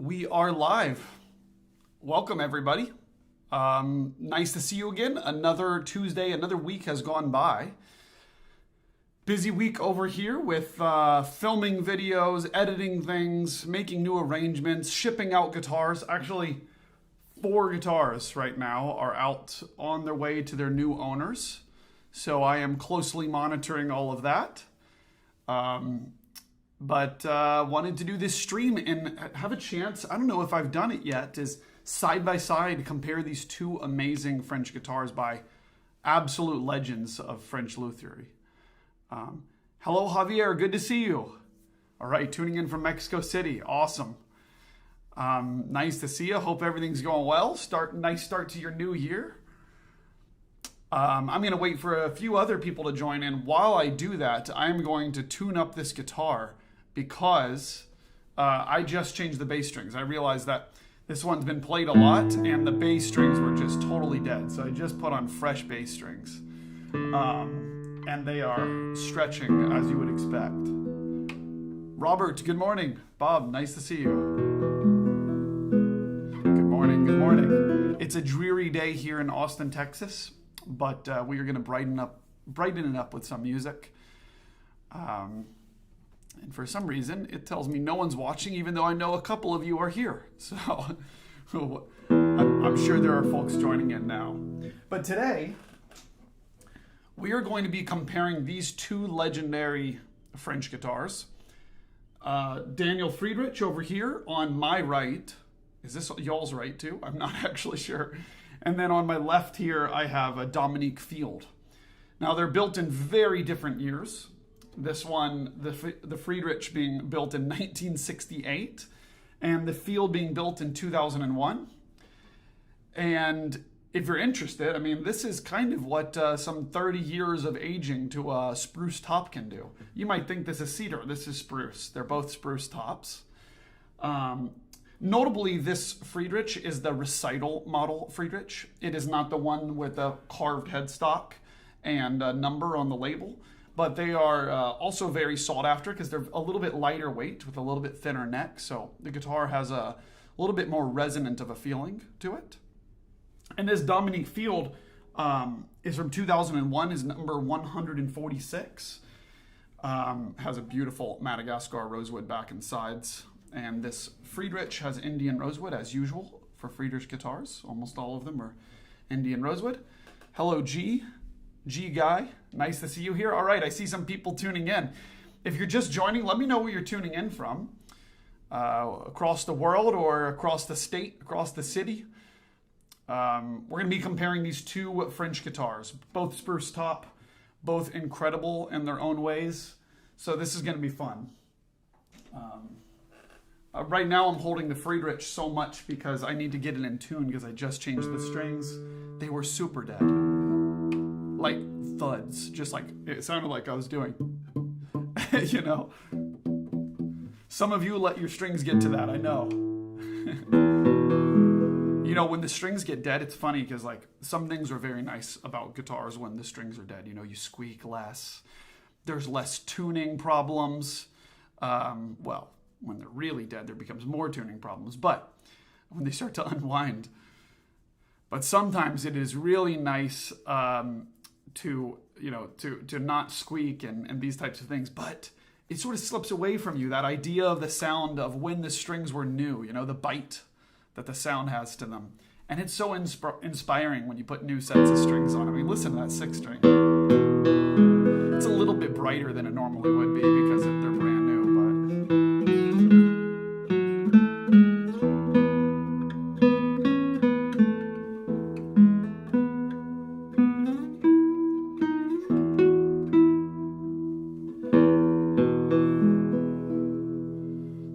We are live. Welcome, everybody. Nice to see you again. Another Tuesday, another week has gone by. Busy week over here with filming videos, editing things, making new arrangements, shipping out guitars. Actually, 4 guitars right now are out on their way to their new owners. So I am closely monitoring all of that. But wanted to do this stream and have a chance, I don't know if I've done it yet, is side by side compare these 2 amazing French guitars by absolute legends of French lutherie. Hello, Javier, good to see you. All right, tuning in from Mexico City, awesome. Nice to see you, hope everything's going well. Nice start to your new year. I'm going to wait for a few other people to join in. While I do that, I'm going to tune up this guitar because I just changed the bass strings. I realized that this one's been played a lot and the bass strings were just totally dead. So I just put on fresh bass strings. And they are stretching as you would expect. Robert, good morning. Bob, nice to see you. Good morning, good morning. It's a dreary day here in Austin, Texas, but we are going to brighten it up with some music. And for some reason, it tells me no one's watching, even though I know a couple of you are here. So I'm sure there are folks joining in now. But today, we are going to be comparing these 2 legendary French guitars. Daniel Friederich over here on my right. Is this y'all's right too? I'm not actually sure. And then on my left here, I have a Dominique Field. Now, they're built in very different years. This one, the Friederich being built in 1968, and the Field being built in 2001. And if you're interested, I mean, this is kind of what some 30 years of aging to a spruce top can do. You might think this is cedar. This is spruce. They're both spruce tops. Notably, this Friederich is the recital model Friederich. It is not the one with a carved headstock and a number on the label, but they are also very sought after because they're a little bit lighter weight with a little bit thinner neck. So the guitar has a little bit more resonant of a feeling to it. And this Dominique Field is from 2001, is number 146. Has a beautiful Madagascar rosewood back and sides. And this Friederich has Indian rosewood, as usual, for Friederich guitars. Almost all of them are Indian rosewood. Hello, G Guy. Nice to see you here. All right, I see some people tuning in. If you're just joining, let me know where you're tuning in from. Across the world or across the state, across the city. We're going to be comparing these 2 French guitars. Both spruce top, both incredible in their own ways. So this is going to be fun. Right now I'm holding the Friederich so much because I need to get it in tune because I just changed the strings. They were super dead. Like thuds, just like it sounded like I was doing. You know? Some of you let your strings get to that, I know. You know, when the strings get dead, it's funny because like some things are very nice about guitars when the strings are dead. You know, you squeak less. There's less tuning problems. Well, when they're really dead, there becomes more tuning problems. But when they start to unwind. But sometimes it is really nice to not squeak and these types of things. But it sort of slips away from you, that idea of the sound of when the strings were new, you know, the bite that the sound has to them. And it's so inspiring when you put new sets of strings on. I mean, listen to that 6th string. It's a little bit brighter than it normally would be because they're brand new, but...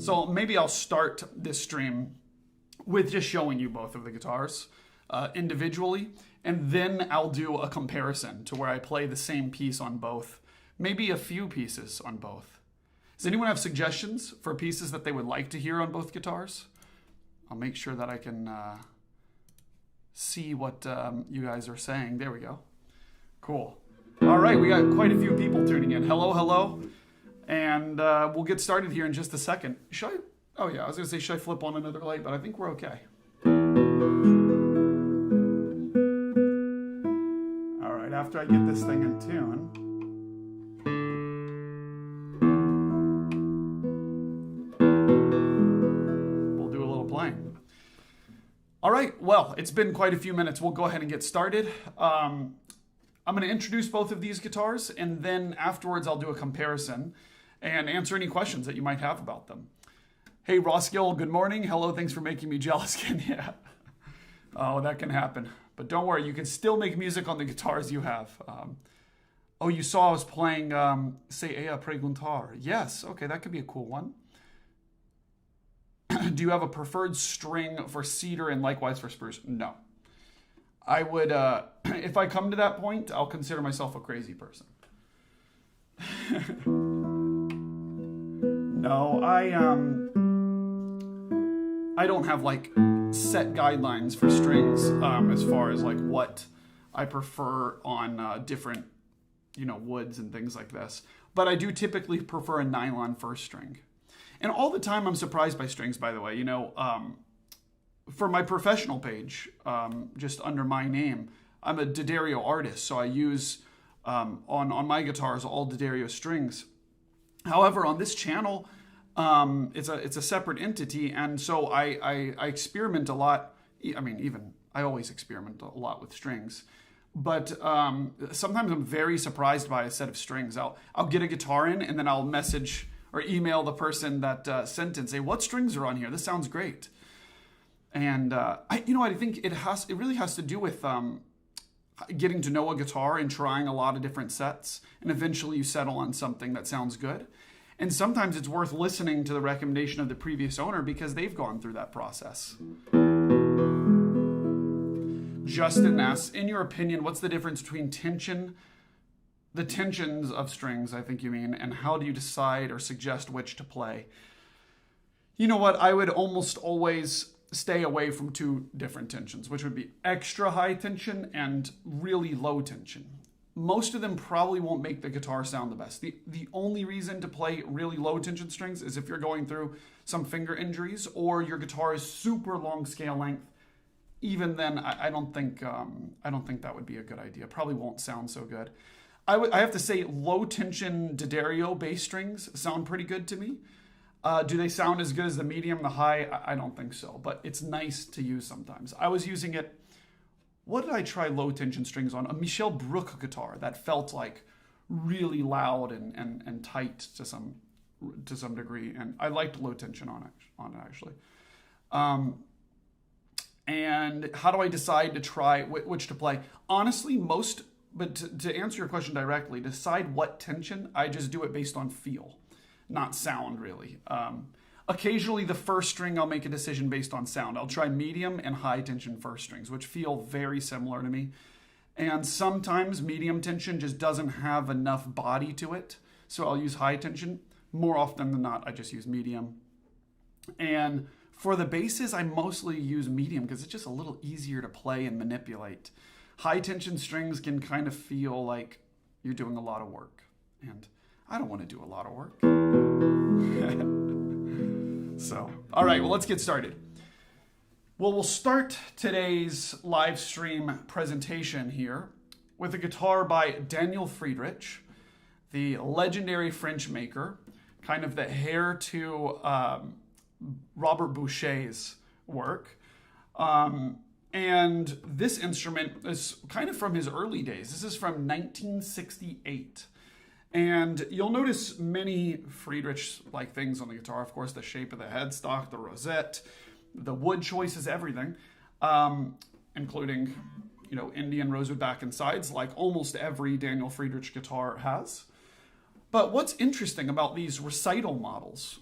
So maybe I'll start this stream with just showing you both of the guitars individually, and then I'll do a comparison to where I play the same piece on both, maybe a few pieces on both. Does anyone have suggestions for pieces that they would like to hear on both guitars? I'll make sure that I can see what you guys are saying. There we go. Cool. All right, we got quite a few people tuning in. Hello, hello. And we'll get started here in just a second. Oh yeah, I was gonna say, should I flip on another light? But I think we're okay. All right, after I get this thing in tune. We'll do a little playing. All right, well, it's been quite a few minutes. We'll go ahead and get started. I'm gonna introduce both of these guitars, and then afterwards I'll do a comparison and answer any questions that you might have about them. Hey, Roskill, good morning. Hello, thanks for making me jealous again. Yeah. Oh, that can happen. But don't worry, you can still make music on the guitars you have. Oh, you saw I was playing, say, Perguntar. Yes, okay, that could be a cool one. Do you have a preferred string for cedar and likewise for spruce? No. I would, if I come to that point, I'll consider myself a crazy person. No, I don't have like set guidelines for strings as far as like what I prefer on different, woods and things like this. But I do typically prefer a nylon first string. And all the time I'm surprised by strings, by the way. For my professional page, just under my name, I'm a D'Addario artist, so I use on my guitars all D'Addario strings. However, on this channel, it's a separate entity, and so I experiment a lot. I mean, I always experiment a lot with strings, but sometimes I'm very surprised by a set of strings. I'll get a guitar in, and then I'll message or email the person that sent it and say, "What strings are on here? This sounds great." And I think it really has to do with getting to know a guitar and trying a lot of different sets, and eventually you settle on something that sounds good. And sometimes it's worth listening to the recommendation of the previous owner because they've gone through that process. Justin asks, in your opinion, what's the difference between the tensions of strings, I think you mean, and how do you decide or suggest which to play? You know what? I would almost always stay away from two different tensions, which would be extra high tension and really low tension. Most of them probably won't make the guitar sound the best. The only reason to play really low tension strings is if you're going through some finger injuries or your guitar is super long scale length. Even then, I don't think that would be a good idea. Probably won't sound so good. I have to say, low tension D'Addario bass strings sound pretty good to me. Do they sound as good as the medium, the high? I don't think so, but it's nice to use sometimes. I was using it. What did I try low tension strings on? A Michel Bruch guitar that felt like really loud and tight to some degree, and I liked low tension on it actually. And how do I decide to try which to play? Honestly, but to answer your question directly, decide what tension, I just do it based on feel, not sound really. Occasionally the first string I'll make a decision based on sound. I'll try medium and high tension first strings, which feel very similar to me. And sometimes medium tension just doesn't have enough body to it, so I'll use high tension. More often than not, I just use medium. And for the basses, I mostly use medium because it's just a little easier to play and manipulate. High tension strings can kind of feel like you're doing a lot of work, and I don't want to do a lot of work. So, all right, well, let's get started. Well, we'll start today's live stream presentation here with a guitar by Daniel Friederich, the legendary French maker, kind of the heir to Robert Boucher's work. And this instrument is kind of from his early days. This is from 1968. And you'll notice many Friedrich-like things on the guitar. Of course, the shape of the headstock, the rosette, the wood choices, everything, including, Indian rosewood back and sides, like almost every Daniel Friederich guitar has. But what's interesting about these recital models,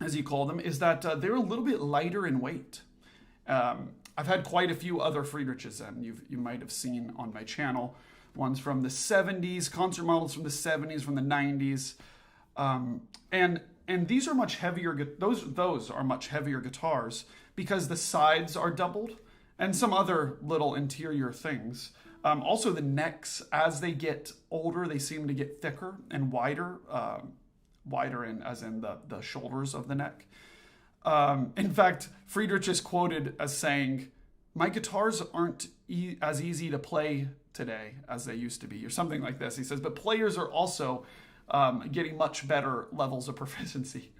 as you call them, is that they're a little bit lighter in weight. I've had quite a few other Friedrichs, and you might have seen on my channel. Ones from the 70s, concert models from the 70s, from the 90s. And these are much heavier, those are much heavier guitars because the sides are doubled and some other little interior things. Also the necks, as they get older, they seem to get thicker and wider, as in the shoulders of the neck. In fact, Friederich is quoted as saying, "My guitars aren't as easy to play today as they used to be," or something like this. He says, but players are also getting much better levels of proficiency.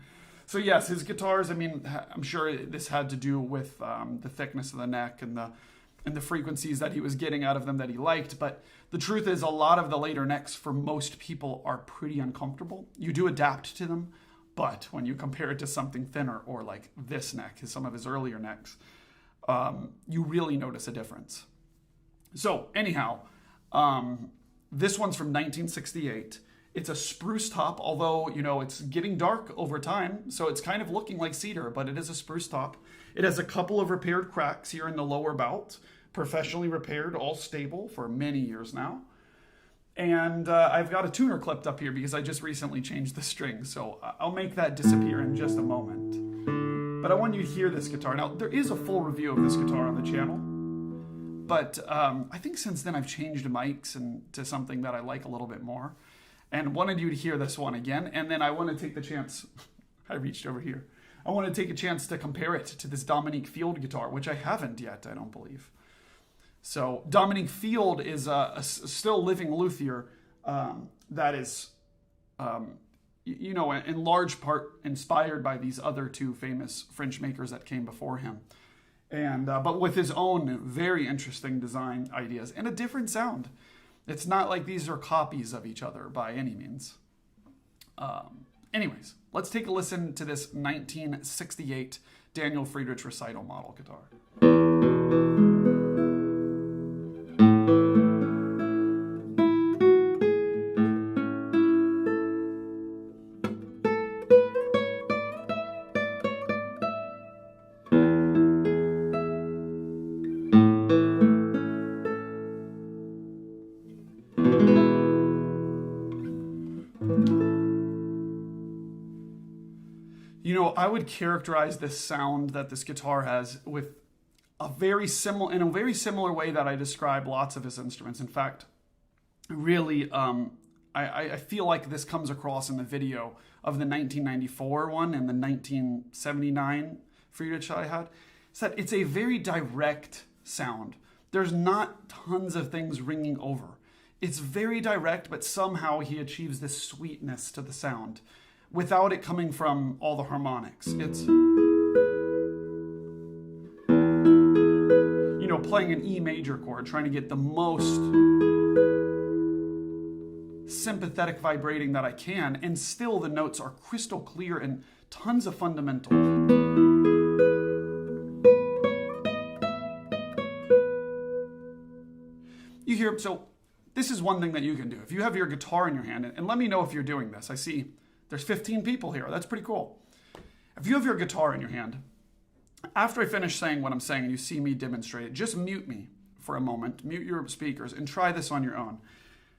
So yes, his guitars, I mean, I'm sure this had to do with the thickness of the neck and the frequencies that he was getting out of them that he liked. But the truth is, a lot of the later necks for most people are pretty uncomfortable. You do adapt to them, but when you compare it to something thinner, or like this neck, some of his earlier necks, you really notice a difference. So anyhow, this one's from 1968. It's a spruce top, although, you know, it's getting dark over time, so it's kind of looking like cedar, but it is a spruce top. It has a couple of repaired cracks here in the lower bout, professionally repaired, all stable for many years now. And I've got a tuner clipped up here because I just recently changed the strings, so I'll make that disappear in just a moment. But I want you to hear this guitar. Now, there is a full review of this guitar on the channel, but I think since then I've changed mics and to something that I like a little bit more, and wanted you to hear this one again. And then I want to take the chance, I reached over here, I want to take a chance to compare it to this Dominique Field guitar, which I haven't yet, I don't believe. So Dominique Field is a still living luthier that is, you know, in large part inspired by these other two famous French makers that came before him. And but with his own very interesting design ideas and a different sound. It's not like these are copies of each other by any means. Anyways, let's take a listen to this 1968 Daniel Friederich recital model guitar. You know, I would characterize this sound that this guitar has with in a very similar way that I describe lots of his instruments. In fact, really, I feel like this comes across in the video of the 1994 one and the 1979 Friederich I had. Is that it's a very direct sound. There's not tons of things ringing over. It's very direct, but somehow he achieves this sweetness to the sound without it coming from all the harmonics. It's, you know, playing an E major chord, trying to get the most sympathetic vibrating that I can, and still the notes are crystal clear and tons of fundamental. You hear, so this is one thing that you can do. If you have your guitar in your hand, and let me know if you're doing this. I see there's 15 people here. That's pretty cool. If you have your guitar in your hand, after I finish saying what I'm saying and you see me demonstrate it, just mute me for a moment, mute your speakers, and try this on your own.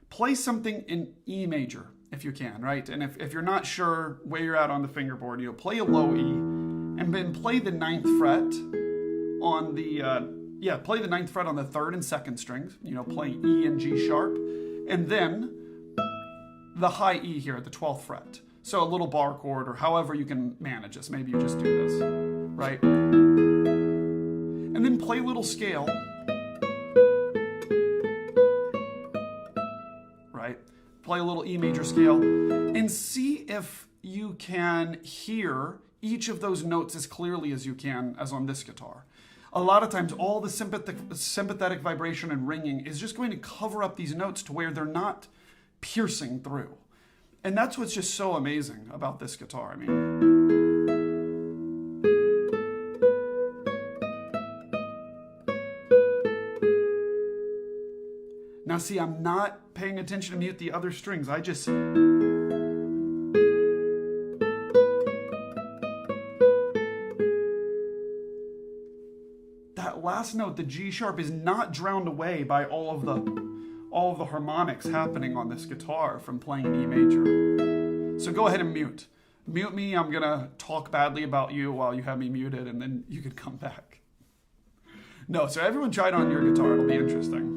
Play something in E major if you can, right? And if you're not sure where you're at on the fingerboard, you know, play a low E, and then play the 9th fret on the, play the 9th fret on the 3rd and 2nd strings, you know, playing E and G sharp, and then the high E here at the 12th fret. So a little bar chord, or however you can manage this. Maybe you just do this, right? And then play a little scale, right? Play a little E major scale, and see if you can hear each of those notes as clearly as you can as on this guitar. A lot of times, all the sympathetic vibration and ringing is just going to cover up these notes to where they're not piercing through. And that's what's just so amazing about this guitar. I mean, now see, I'm not paying attention to mute the other strings. I just, that last note, the G sharp, is not drowned away by all of the harmonics happening on this guitar from playing an E major. So go ahead and mute. Mute me. I'm going to talk badly about you while you have me muted, and then you can come back. No, so everyone try it on your guitar. It'll be interesting.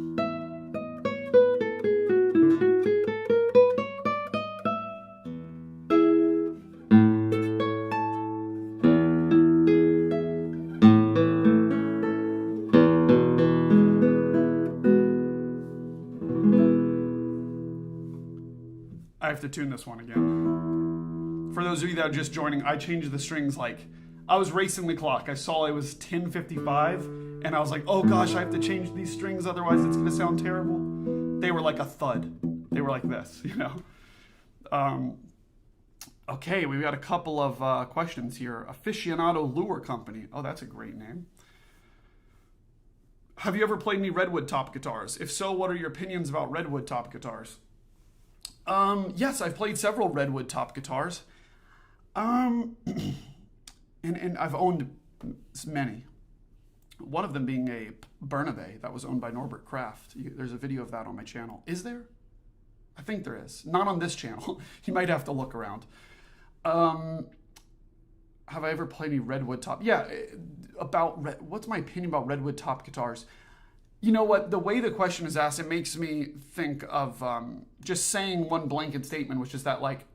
have to tune this one again. For those of you that are just joining, I changed the strings like, I was racing the clock. I saw it was 10:55, and I was like, oh gosh, I have to change these strings, otherwise it's gonna sound terrible. They were like a thud. They were like this, you know? Okay, we've got a couple of questions here. Aficionado Lure Company. Oh, that's a great name. Have you ever played any redwood top guitars? If so, what are your opinions about redwood top guitars? Yes, I've played several redwood top guitars. And I've owned many. One of them being a Bernabe that was owned by Norbert Kraft. There's a video of that on my channel. Is there? I think there is. Not on this channel. You might have to look around. Have I ever played any redwood top? Yeah, what's my opinion about redwood top guitars? You know what? The way the question is asked, it makes me think of just saying one blanket statement, which is that, like,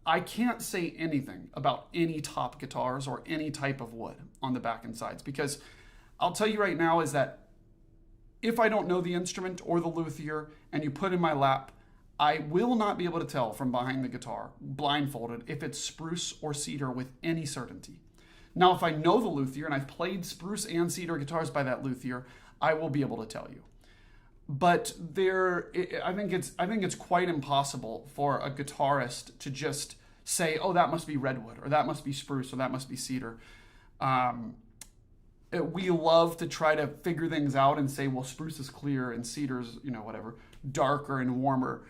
I can't say anything about any top guitars or any type of wood on the back and sides, because I'll tell you right now is that if I don't know the instrument or the luthier and you put in my lap, I will not be able to tell from behind the guitar, blindfolded, if it's spruce or cedar with any certainty. Now, if I know the luthier and I've played spruce and cedar guitars by that luthier, I will be able to tell you. But I think it's quite impossible for a guitarist to just say, oh, that must be redwood, or that must be spruce, or that must be cedar. We love to try to figure things out and say, well, spruce is clear and cedar's, you know, whatever, darker and warmer,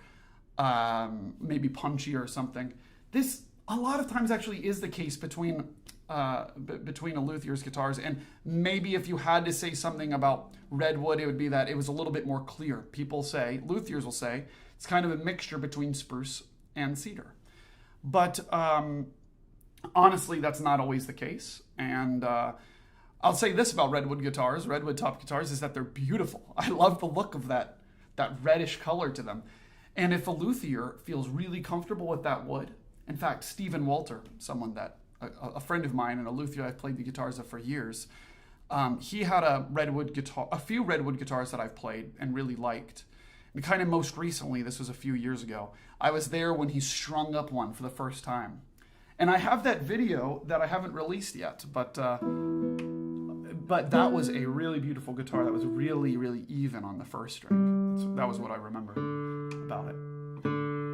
maybe punchier or something. This a lot of times actually is the case between a luthier's guitars, and maybe if you had to say something about redwood, it would be that it was a little bit more clear. Luthiers will say, it's kind of a mixture between spruce and cedar. But honestly, that's not always the case. And I'll say this about redwood top guitars, is that they're beautiful. I love the look of that reddish color to them. And if a luthier feels really comfortable with that wood, in fact, Stephen Walter, someone that, a friend of mine and a luthier I've played the guitars of for years, he had a few redwood guitars that I've played and really liked. And kind of most recently, this was a few years ago, I was there when he strung up one for the first time. And I have that video that I haven't released yet, but that was a really beautiful guitar that was really, really even on the first string. So that was what I remember about it.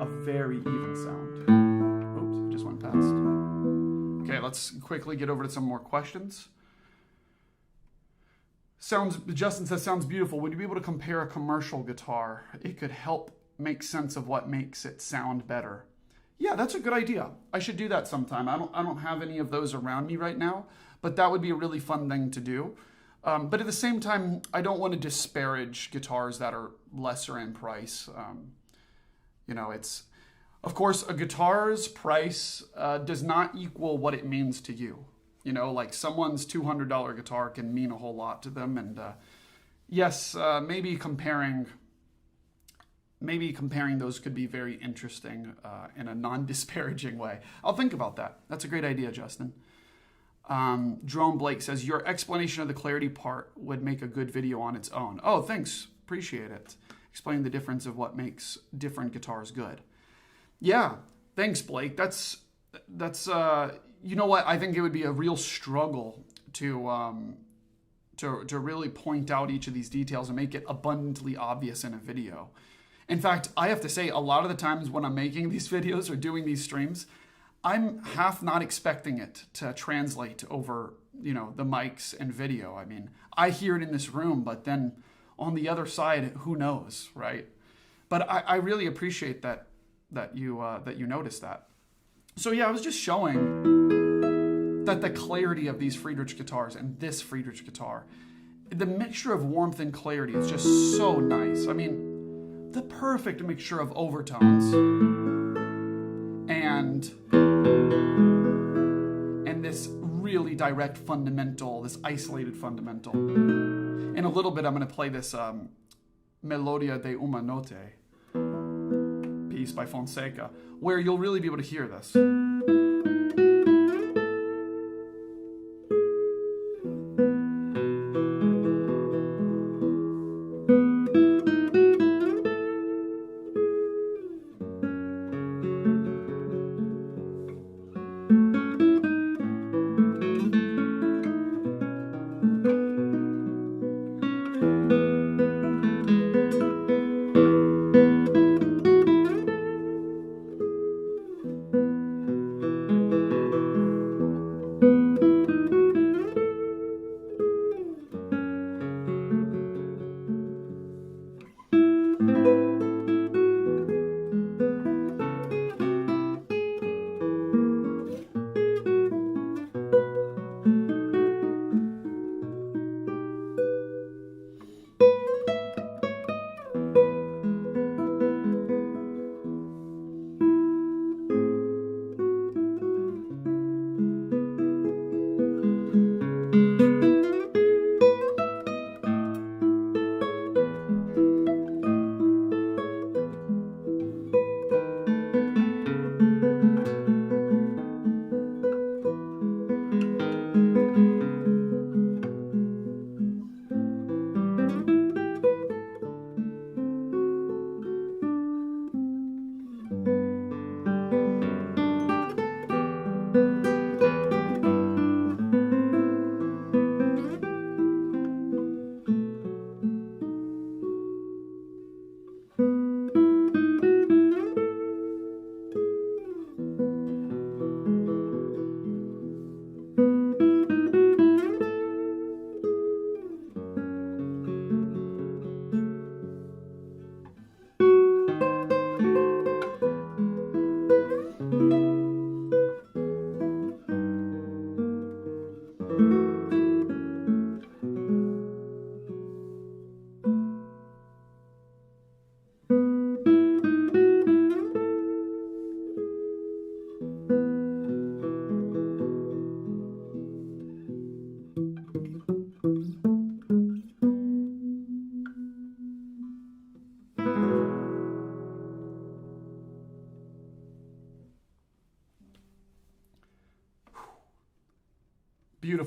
A very even sound. Oops, it just went past. Okay, let's quickly get over to some more questions. Justin says, sounds beautiful. Would you be able to compare a commercial guitar? It could help make sense of what makes it sound better. Yeah, that's a good idea. I should do that sometime. I don't have any of those around me right now, but that would be a really fun thing to do. But at the same time, I don't want to disparage guitars that are lesser in price. Of course, a guitar's price does not equal what it means to you. You know, like someone's $200 guitar can mean a whole lot to them. And yes, maybe comparing those could be very interesting in a non-disparaging way. I'll think about that. That's a great idea, Justin. Jerome Blake says, your explanation of the clarity part would make a good video on its own. Oh, thanks. Appreciate it. Explain the difference of what makes different guitars good. Yeah, thanks, Blake. That's you know what? I think it would be a real struggle to really point out each of these details and make it abundantly obvious in a video. In fact, I have to say, a lot of the times when I'm making these videos or doing these streams, I'm half not expecting it to translate over, the mics and video. I mean, I hear it in this room, but then on the other side, who knows, right? But I really appreciate that you noticed that. So yeah, I was just showing that the clarity of these Friederich guitars and this Friederich guitar, the mixture of warmth and clarity is just so nice. I mean, the perfect mixture of overtones and this really direct fundamental, this isolated fundamental. In a little bit, I'm going to play this Melodia de una Noite piece by Fonseca, where you'll really be able to hear this.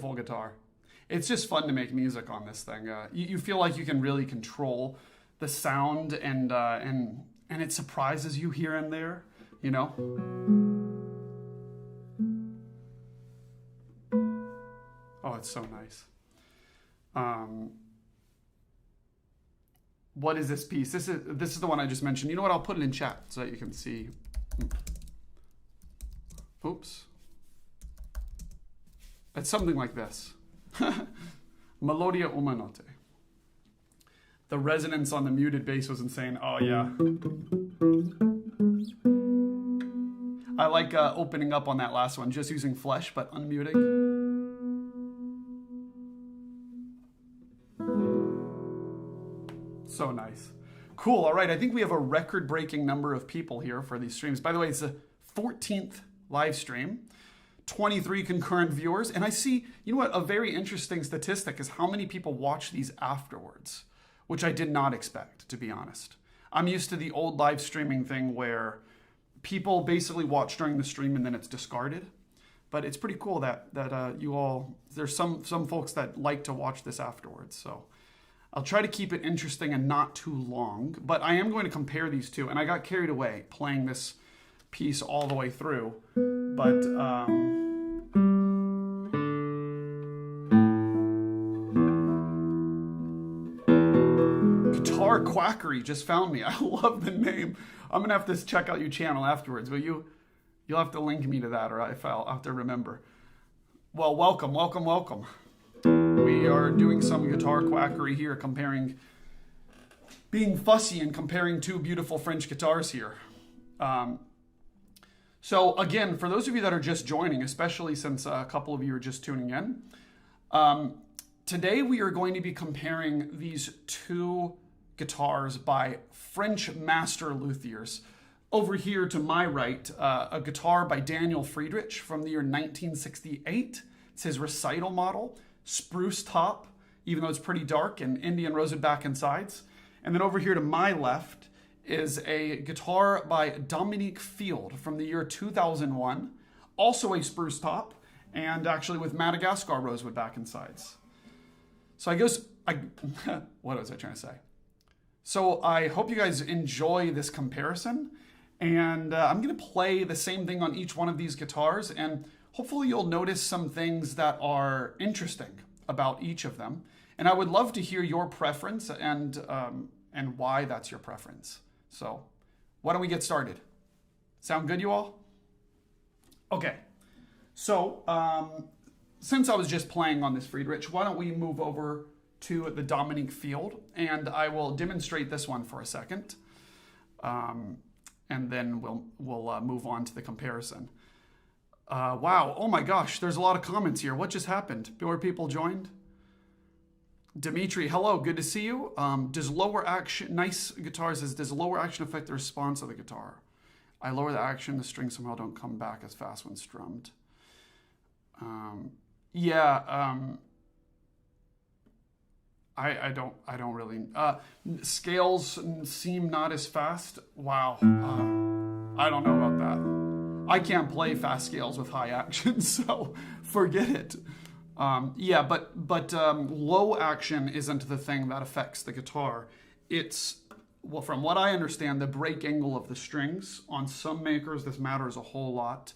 beautiful guitar. It's just fun to make music on this thing. You feel like you can really control the sound, and it surprises you here and there, you know? Oh, it's so nice. What is this piece? This is the one I just mentioned. You know what? I'll put it in chat so that you can see. Oops. It's something like this. Melodia uma Noite. The resonance on the muted bass was insane. Oh yeah. I like opening up on that last one, just using flesh but unmuting. So nice. Cool. All right. I think we have a record-breaking number of people here for these streams. By the way, it's the 14th live stream, 23 concurrent viewers. And I see, you know what, a very interesting statistic is how many people watch these afterwards, which I did not expect, to be honest. I'm used to the old live streaming thing where people basically watch during the stream and then it's discarded. But it's pretty cool that you all, there's some folks that like to watch this afterwards. So I'll try to keep it interesting and not too long, but I am going to compare these two. And I got carried away playing this piece all the way through, but Guitar Quackery just found me. I love the name. I'm gonna have to check out your channel afterwards, but you'll have to link me to that, or I'll have to remember. Well, welcome. We are doing some guitar quackery here, being fussy and comparing two beautiful French guitars here. So again, for those of you that are just joining, especially since a couple of you are just tuning in, today we are going to be comparing these two guitars by French master luthiers. Over here to my right, a guitar by Daniel Friederich from the year 1968. It's his recital model. Spruce top, even though it's pretty dark, and Indian rosewood back and sides. And then over here to my left is a guitar by Dominique Field from the year 2001, also a spruce top, and actually with Madagascar rosewood back and sides. So what was I trying to say? So I hope you guys enjoy this comparison, and I'm gonna play the same thing on each one of these guitars, and hopefully you'll notice some things that are interesting about each of them. And I would love to hear your preference and why that's your preference. So why don't we get started? Sound good, you all? Okay. So since I was just playing on this Friederich, why don't we move over to the Dominique Field, and I will demonstrate this one for a second. And then we'll move on to the comparison. Wow, oh my gosh, there's a lot of comments here. What just happened? More people joined? Dimitri, hello, good to see you. Does lower action, nice guitar says, does lower action affect the response of the guitar? I lower the action, the strings somehow don't come back as fast when strummed. I don't really, scales seem not as fast. Wow, I don't know about that. I can't play fast scales with high action, so forget it. But low action isn't the thing that affects the guitar. It's, well, from what I understand, the break angle of the strings. On some makers, this matters a whole lot.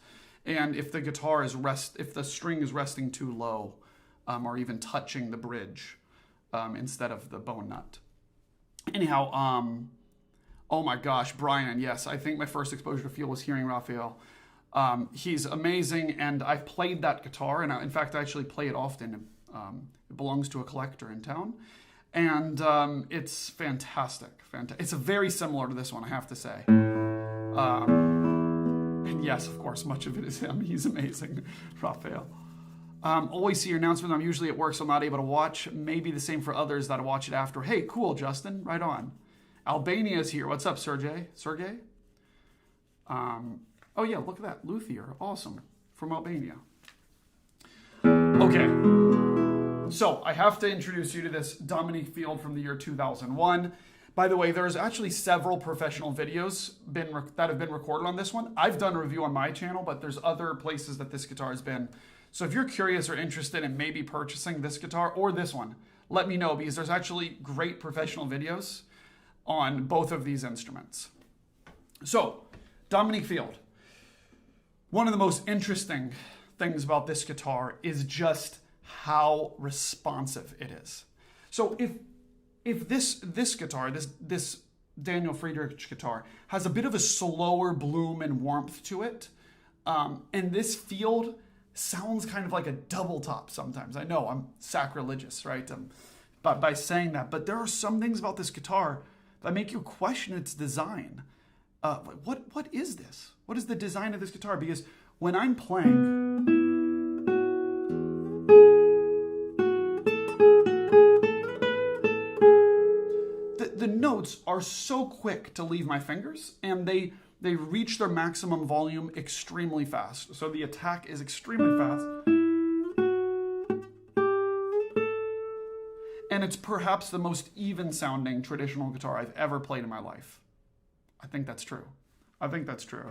And if the guitar is if the string is resting too low, or even touching the bridge instead of the bone nut. Anyhow, oh my gosh, Brian, yes, I think my first exposure to Field was hearing Raphael. He's amazing, and I've played that guitar, and in fact, I actually play it often. It belongs to a collector in town, and it's fantastic. It's very similar to this one, I have to say. And yes, of course, much of it is him. He's amazing, Raphael. Always see your announcement. I'm usually at work, so I'm not able to watch. Maybe the same for others that watch it after. Hey, cool, Justin. Right on. Albania is here. What's up, Sergey? Oh yeah, look at that. Luthier. Awesome. From Albania. Okay. So I have to introduce you to this Dominique Field from the year 2001. By the way, there's actually several professional videos that have been recorded on this one. I've done a review on my channel, but there's other places that this guitar has been. So if you're curious or interested in maybe purchasing this guitar or this one, let me know, because there's actually great professional videos on both of these instruments. So, Dominique Field. One of the most interesting things about this guitar is just how responsive it is. So if this guitar, this Daniel Friederich guitar, has a bit of a slower bloom and warmth to it, and this Field sounds kind of like a double top sometimes. I know I'm sacrilegious, right? By saying that, but there are some things about this guitar that make you question its design. What is this? What is the design of this guitar? Because when I'm playing, the notes are so quick to leave my fingers, and they reach their maximum volume extremely fast. So the attack is extremely fast. And it's perhaps the most even sounding traditional guitar I've ever played in my life. I think that's true. I think that's true.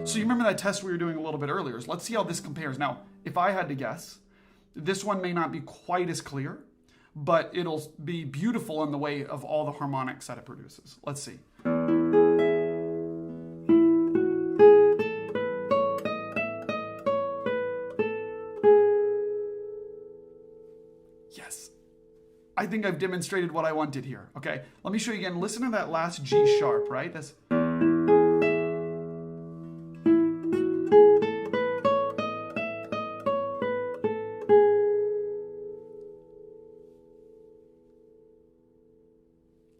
So you remember that test we were doing a little bit earlier? Let's see how this compares. Now, if I had to guess, this one may not be quite as clear, but it'll be beautiful in the way of all the harmonics that it produces. Let's see. Yes. I think I've demonstrated what I wanted here, okay? Let me show you again. Listen to that last G sharp, right? That's...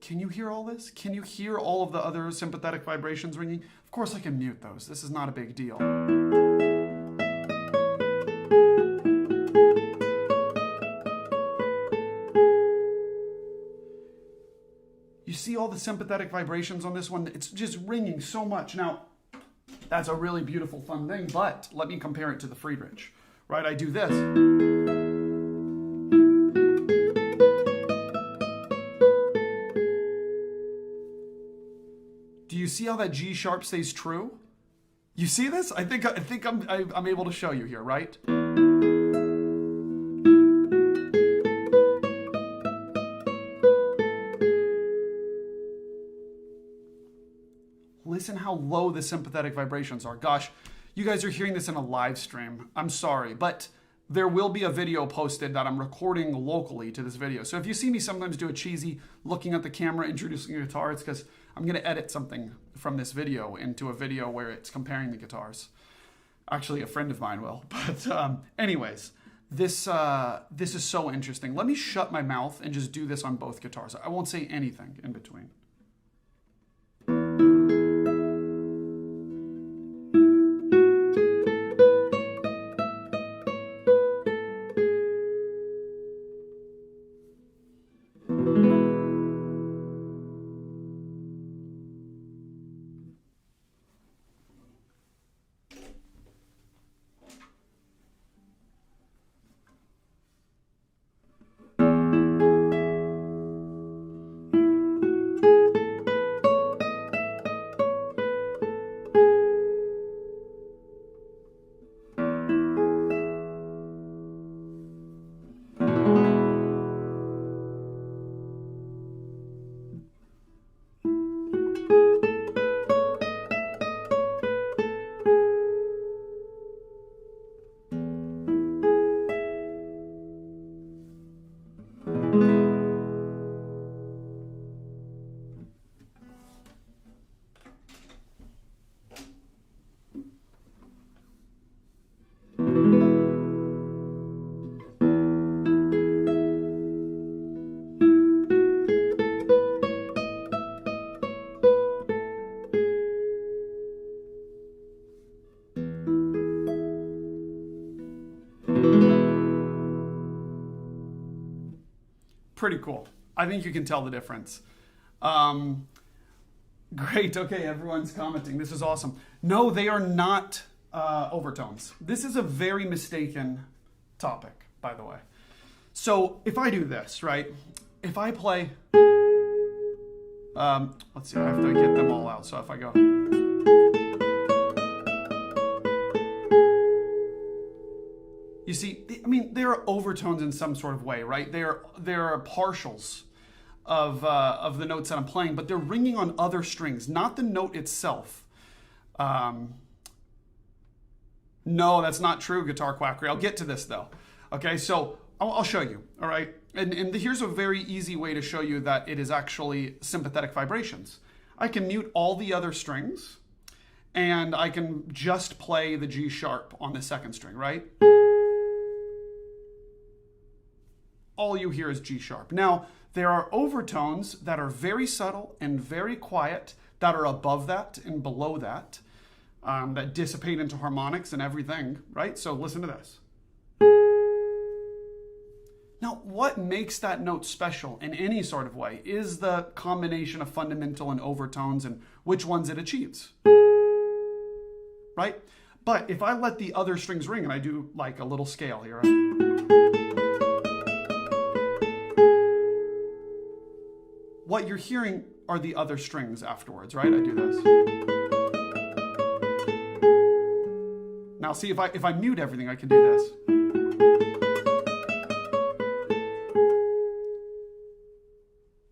Can you hear all this? Can you hear all of the other sympathetic vibrations ringing? Of course I can mute those. This is not a big deal. You see all the sympathetic vibrations on this one? It's just ringing so much. Now, that's a really beautiful, fun thing, but let me compare it to the Friederich, right? I do this. Do you see how that G sharp stays true? You see this? I think I'm able to show you here, right? Listen how low the sympathetic vibrations are. Gosh, you guys are hearing this in a live stream. I'm sorry, but there will be a video posted that I'm recording locally to this video. So if you see me sometimes do a cheesy looking at the camera, introducing a guitar, it's because I'm going to edit something from this video into a video where it's comparing the guitars. Actually, a friend of mine will. But anyways, this is so interesting. Let me shut my mouth and just do this on both guitars. I won't say anything in between. Pretty cool. I think you can tell the difference. Great. Okay, everyone's commenting. This is awesome. No, they are not overtones. This is a very mistaken topic, by the way. So if I do this, right? If I play, let's see, I have to get them all out. So if I go, You see, I mean, they are overtones in some sort of way, right? They are partials of the notes that I'm playing, but they're ringing on other strings, not the note itself. No, that's not true, Guitar Quackery. I'll get to this though. Okay, so I'll show you, all right? And here's a very easy way to show you that it is actually sympathetic vibrations. I can mute all the other strings, and I can just play the G sharp on the second string, right? All you hear is G sharp. Now, there are overtones that are very subtle and very quiet that are above that and below that, that dissipate into harmonics and everything, right? So listen to this. Now, what makes that note special in any sort of way is the combination of fundamental and overtones and which ones it achieves, right? But if I let the other strings ring, and I do like a little scale here, what you're hearing are the other strings afterwards, right? I do this. Now see, if I mute everything, I can do this.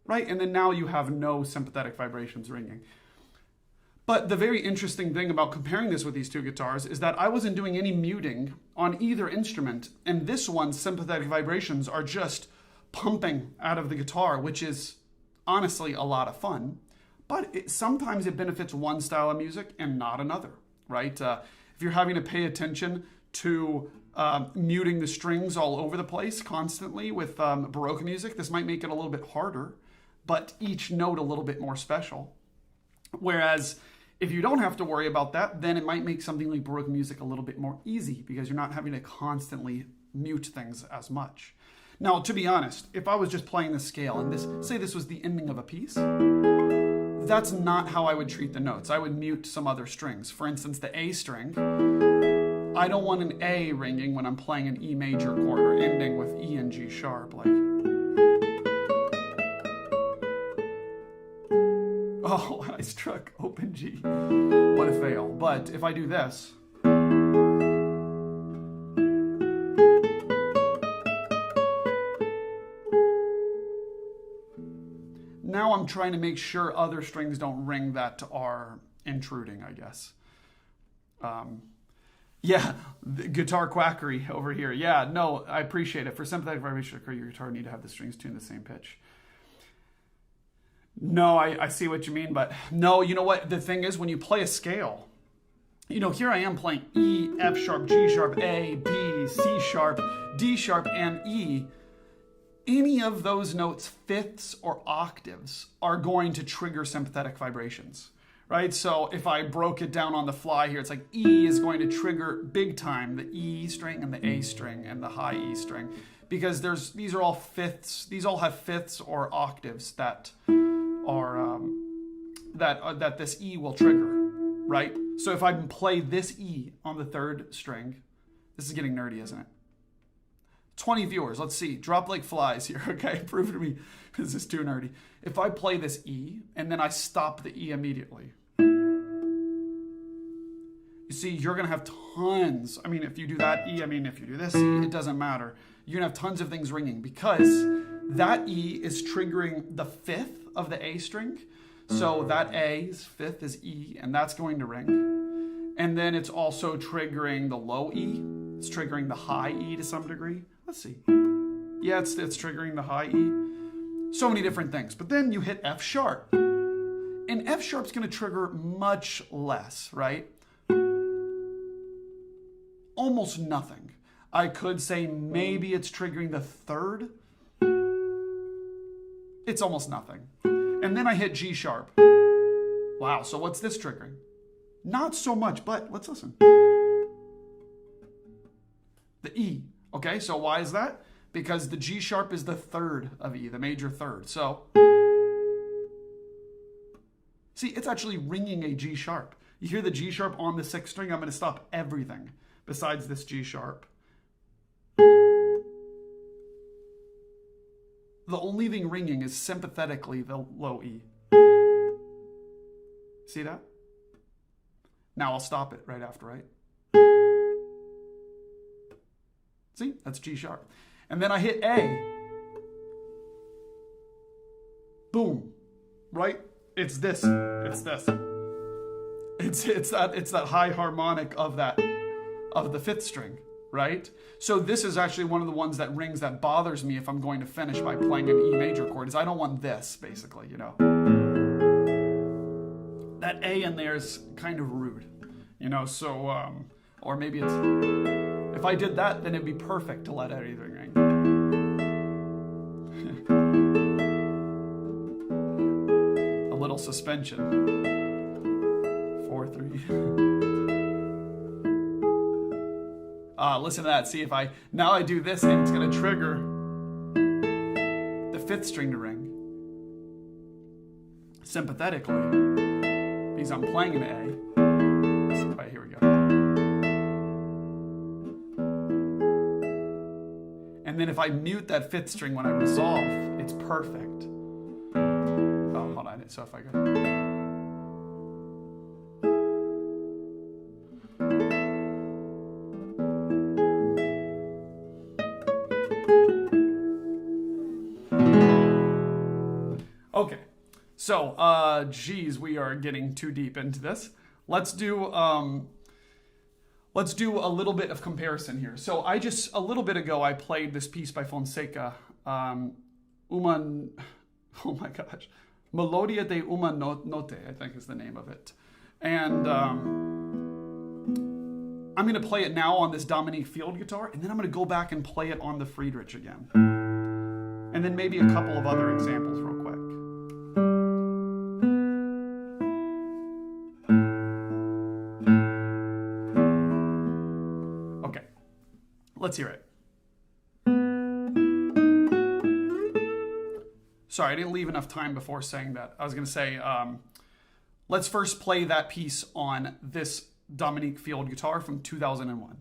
Right? And then now you have no sympathetic vibrations ringing. But the very interesting thing about comparing this with these two guitars is that I wasn't doing any muting on either instrument, and this one's sympathetic vibrations are just pumping out of the guitar, which is honestly a lot of fun. But sometimes it benefits one style of music and not another, right? If you're having to pay attention to muting the strings all over the place constantly with Baroque music, this might make it a little bit harder, but each note a little bit more special. Whereas if you don't have to worry about that, then it might make something like Baroque music a little bit more easy because you're not having to constantly mute things as much. Now, to be honest, if I was just playing the scale and say this was the ending of a piece, that's not how I would treat the notes. I would mute some other strings. For instance, the A string, I don't want an A ringing when I'm playing an E major chord or ending with E and G sharp, like. Oh, I struck open G. What a fail. But if I do this, now I'm trying to make sure other strings don't ring that are intruding, I guess. Yeah, Guitar Quackery over here. Yeah, no, I appreciate it. For sympathetic vibration to occur, your guitar need to have the strings tuned the same pitch. No, I see what you mean, but no, you know what? The thing is, when you play a scale, you know, here I am playing E, F sharp, G sharp, A, B, C sharp, D sharp, and E. Any of those notes, fifths or octaves, are going to trigger sympathetic vibrations, right? So if I broke it down on the fly here, it's like E is going to trigger big time the E string and the A string and the high E string, because these are all fifths. These all have fifths or octaves that are that this E will trigger, right? So if I play this E on the third string, this is getting nerdy, isn't it? 20 viewers, let's see, drop like flies here, okay? Prove to me this is too nerdy. If I play this E and then I stop the E immediately, you see, you're gonna have tons. I mean, if you do that E, I mean, if you do this E, it doesn't matter. You're gonna have tons of things ringing because that E is triggering the fifth of the A string. So that A's fifth is E, and that's going to ring. And then it's also triggering the low E. It's triggering the high E to some degree. Let's see. Yeah, it's triggering the high E. So many different things. But then you hit F sharp. And F sharp's going to trigger much less, right? Almost nothing. I could say maybe it's triggering the third. It's almost nothing. And then I hit G sharp. Wow, so what's this triggering? Not so much, but let's listen. The E. Okay, so why is that? Because the G sharp is the third of E, the major third. So, see, it's actually ringing a G sharp. You hear the G sharp on the sixth string, I'm going to stop everything besides this G sharp. The only thing ringing is sympathetically the low E. See that? Now I'll stop it right after, right? See, that's G sharp. And then I hit A. Boom, right? It's this, it's this. It's that high harmonic of the fifth string, right? So this is actually one of the ones that rings that bothers me if I'm going to finish by playing an E major chord, is I don't want this, basically, you know. That A in there is kind of rude, you know, so, or maybe it's, if I did that, then it'd be perfect to let everything ring. A little suspension. 4/3. Listen to that. See if now I do this and it's going to trigger the fifth string to ring sympathetically because I'm playing an A. Right, here we go. And then if I mute that fifth string when I resolve, it's perfect. Oh, hold on. So if I go. Okay, so, geez, we are getting too deep into this. Let's do a little bit of comparison here. So a little bit ago, I played this piece by Fonseca, oh my gosh, Melodia de uma Noite, I think is the name of it. And I'm going to play it now on this Dominique Field guitar, and then I'm going to go back and play it on the Friederich again. And then maybe a couple of other examples real quick. Okay, let's hear it. Sorry, I didn't leave enough time before saying that. I was going to say, let's first play that piece on this Dominique Field guitar from 2001.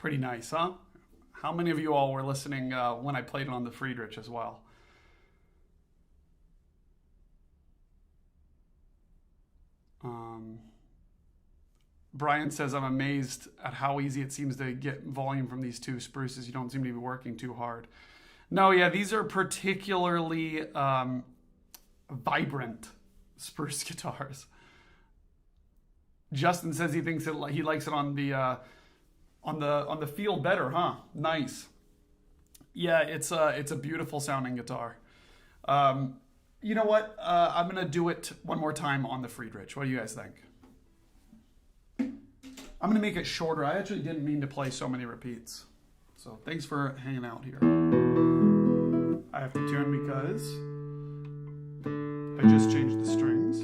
Pretty nice, huh? How many of you all were listening when I played it on the Friederich as well? Brian says, I'm amazed at how easy it seems to get volume from these two spruces. You don't seem to be working too hard. No, yeah, these are particularly vibrant spruce guitars. Justin says he thinks he likes it on the Field better, huh? Nice. Yeah, it's a beautiful sounding guitar. You know what? I'm gonna do it one more time on the Friederich. What do you guys think? I'm gonna make it shorter. I actually didn't mean to play so many repeats. So thanks for hanging out here. I have to tune because I just changed the strings.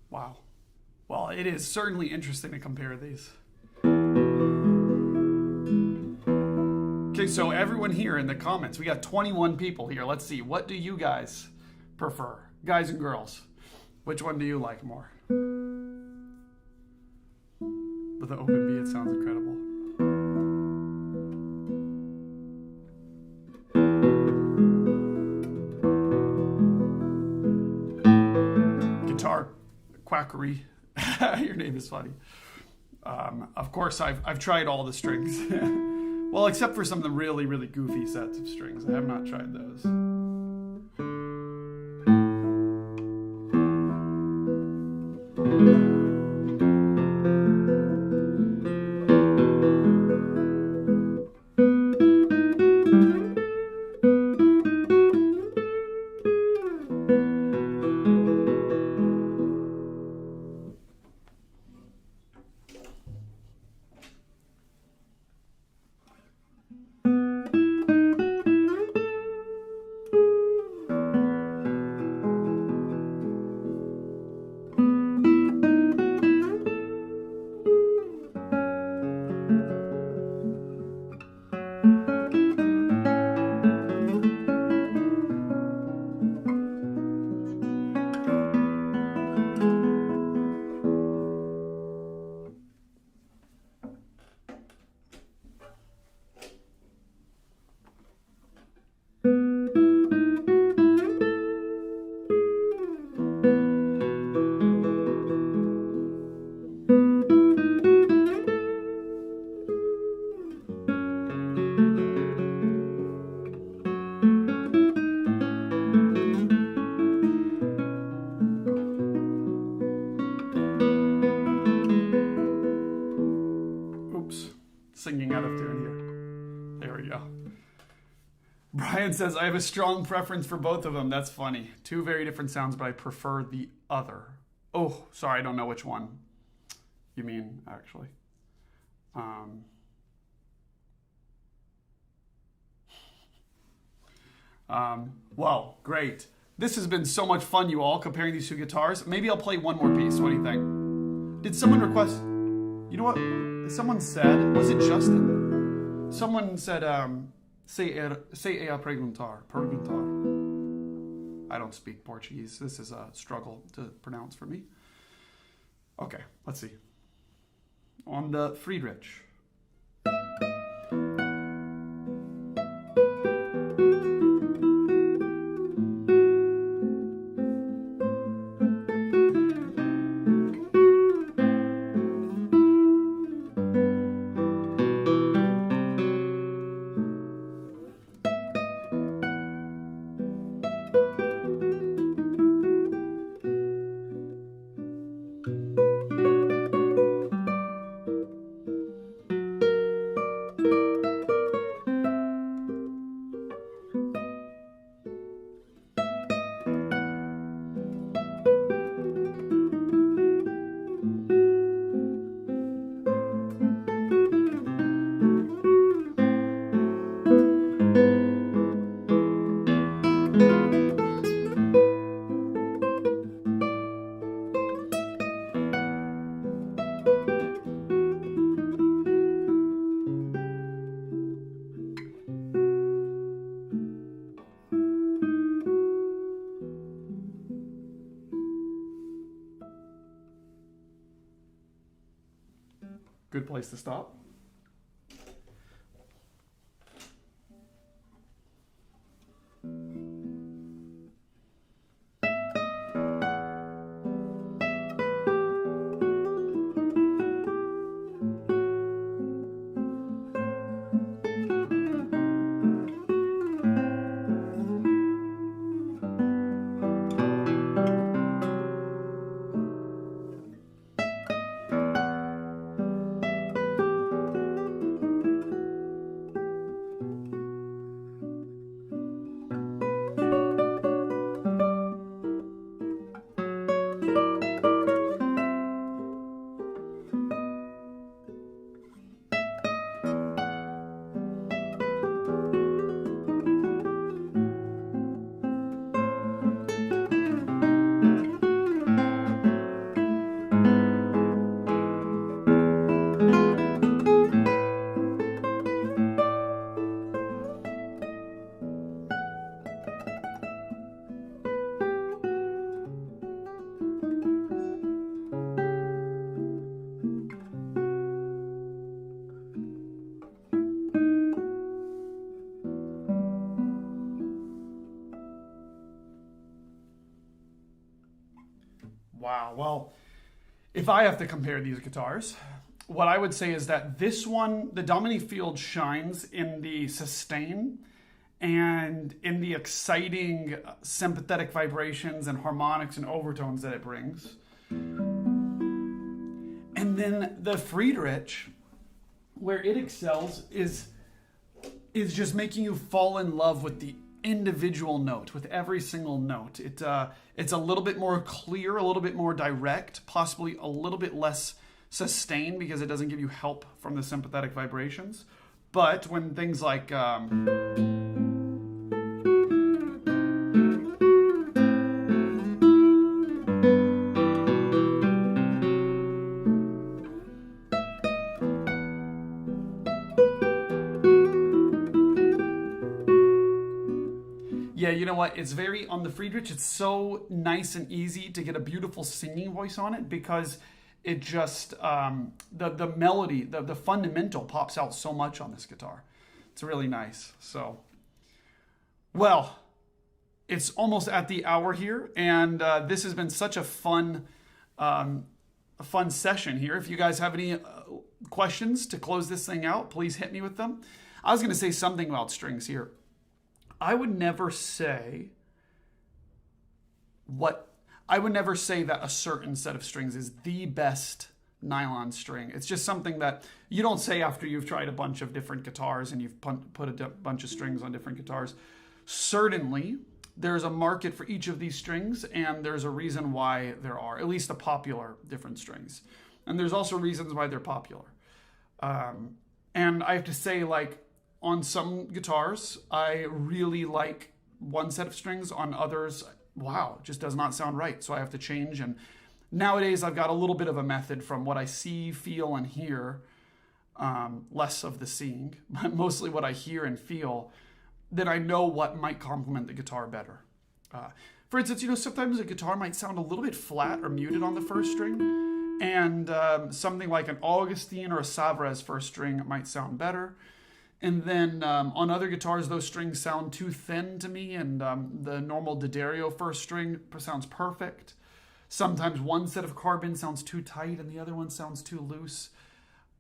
Wow. Well, it is certainly interesting to compare these. Okay, so everyone here in the comments, we got 21 people here. Let's see, what do you guys prefer? Guys and girls, which one do you like more? With the open B, it sounds incredible. Guitar quackery. Your name is funny. Of course, I've tried all the strings. Well, except for some of the really, really goofy sets of strings. I have not tried those. we go. Brian says, I have a strong preference for both of them. That's funny. Two very different sounds, but I prefer the other. Oh, sorry, I don't know which one you mean, actually. Well, great. This has been so much fun, you all, comparing these two guitars. Maybe I'll play one more piece. What do you think? Did someone request... You know what? Someone said... Was it Justin? Someone said, say a perguntar. Perguntar. I don't speak Portuguese. This is a struggle to pronounce for me. Okay, let's see. On the Friederich. Good place to stop. Wow, well, if I have to compare these guitars, what I would say is that this one, the Dominique Field, shines in the sustain and in the exciting sympathetic vibrations and harmonics and overtones that it brings. And then the Friederich, where it excels, is just making you fall in love with the individual note, with every single note. It's a little bit more clear, a little bit more direct, possibly a little bit less sustained because it doesn't give you help from the sympathetic vibrations. But when things like yeah, you know what? It's very, on the Friederich, it's so nice and easy to get a beautiful singing voice on it because it just, the melody, the fundamental pops out so much on this guitar. It's really nice. So, well, it's almost at the hour here, and this has been such a fun session here. If you guys have any questions to close this thing out, please hit me with them. I was going to say something about strings here. I would never say that a certain set of strings is the best nylon string. It's just something that you don't say after you've tried a bunch of different guitars and you've put a bunch of strings on different guitars. Certainly, there's a market for each of these strings, and there's a reason why there are, at least the popular different strings. And there's also reasons why they're popular. And I have to say, like, on some guitars, I really like one set of strings. On others, wow, it just does not sound right. So I have to change. And nowadays, I've got a little bit of a method from what I see, feel, and hear, less of the seeing, but mostly what I hear and feel, that I know what might complement the guitar better. For instance, you know, sometimes a guitar might sound a little bit flat or muted on the first string, and something like an Augustine or a Savarez first string might sound better. And then on other guitars, those strings sound too thin to me, and the normal D'Addario first string sounds perfect. Sometimes one set of carbon sounds too tight and the other one sounds too loose.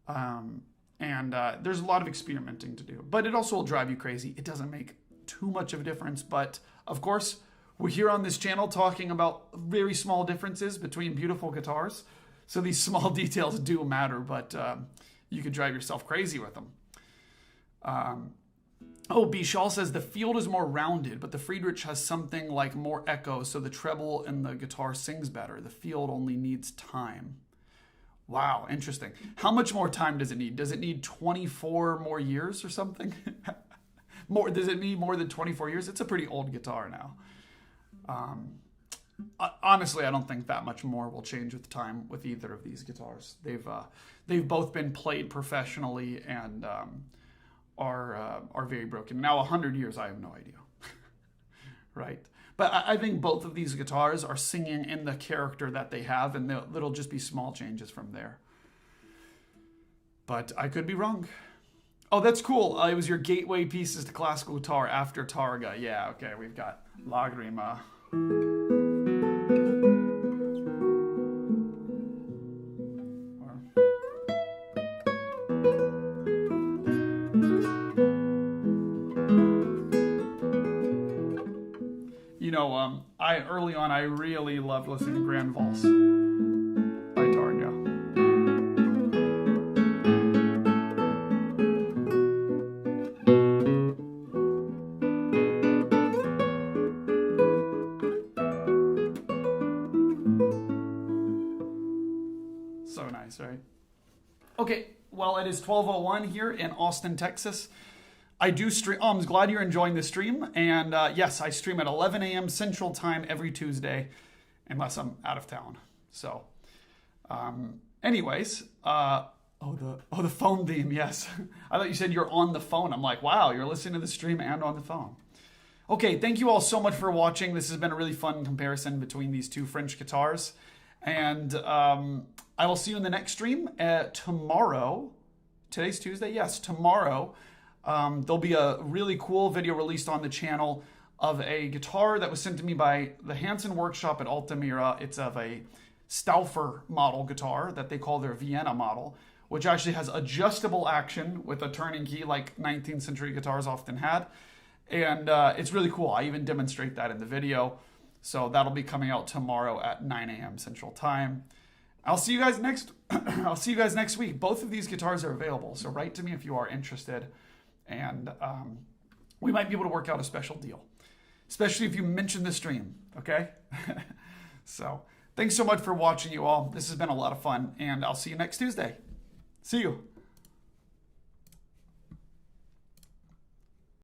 There's a lot of experimenting to do, but it also will drive you crazy. It doesn't make too much of a difference, but of course, we're here on this channel talking about very small differences between beautiful guitars. So these small details do matter, but you could drive yourself crazy with them. B. Shaw says the Field is more rounded, but the Friederich has something like more echo, so the treble in the guitar sings better. The Field only needs time. Wow, interesting. How much more time does it need? Does it need 24 more years or something? Does it need more than 24 years? It's a pretty old guitar now. Honestly, I don't think that much more will change with time with either of these guitars. They've both been played professionally and are very broken. Now, 100 years, I have no idea. Right? But I think both of these guitars are singing in the character that they have, and it'll just be small changes from there. But I could be wrong. Oh, that's cool. It was your gateway pieces to classical guitar after Targa. Yeah, okay, we've got Lagrima. Early on, I really loved listening to Grand Valse by Targa. So nice, right? Okay, well, it is 12:01 here in Austin, Texas. I do stream. I'm glad you're enjoying the stream. And yes, I stream at 11 a.m. Central Time every Tuesday, unless I'm out of town. So, anyways, the phone theme. Yes, I thought you said you're on the phone. I'm like, wow, you're listening to the stream and on the phone. Okay, thank you all so much for watching. This has been a really fun comparison between these two French guitars, and I will see you in the next stream tomorrow. Today's Tuesday. Yes, tomorrow. There'll be a really cool video released on the channel of a guitar that was sent to me by the Hansen Workshop at Altamira. It's of a Stauffer model guitar that they call their Vienna model, which actually has adjustable action with a turning key like 19th century guitars often had. And it's really cool. I even demonstrate that in the video. So that'll be coming out tomorrow at 9 a.m. Central Time. I'll see you guys next week. Both of these guitars are available, so write to me if you are interested. And we might be able to work out a special deal, especially if you mention the stream, okay? So thanks so much for watching, you all. This has been a lot of fun, and I'll see you next Tuesday. See you.